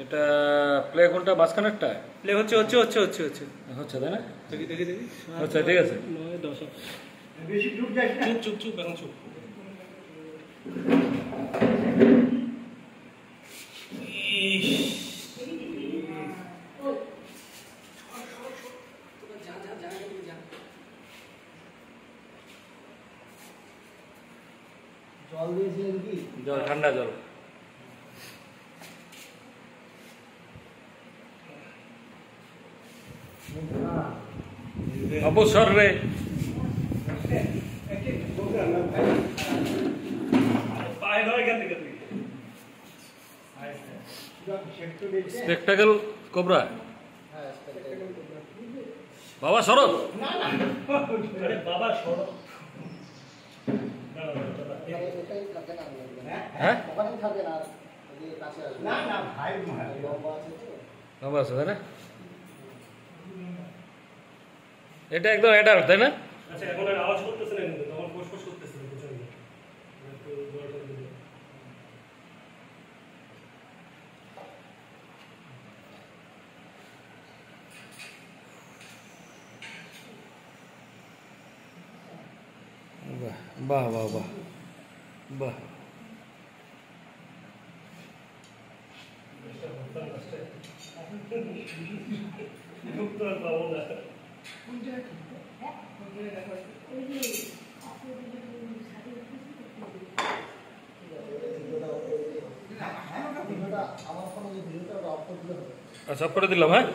এটা প্লে কোনটা মাঝখানেরটা প্লে হচ্ছে তাই না? দেখি আচ্ছা ঠিক আছে। 9 10 বেশি চুপ যাস না। চুপ এখন চুপ। জল দিয়েছিলেন কি? জল ঠান্ডা জল। অবসর রে স্পেকটাকেল কোবরা বাবা শরৎ বাবা শরৎ হ্যাঁ না না ভাই বাবা আছে তাই না? এটা একদম অ্যাডাল্ট তাই না? আচ্ছা এখন আর আওয়াজ করতেছে না কিন্তু তখন ফোসফোস করতেছে প্রচন্ড। একটু জলটা দিলে বাহ বাহ বাহ বাহ বাহ আমার ফোনে যে ভিডিওটা অফ করে দিলে হবে। আচ্ছা করে দিলাম হ্যাঁ।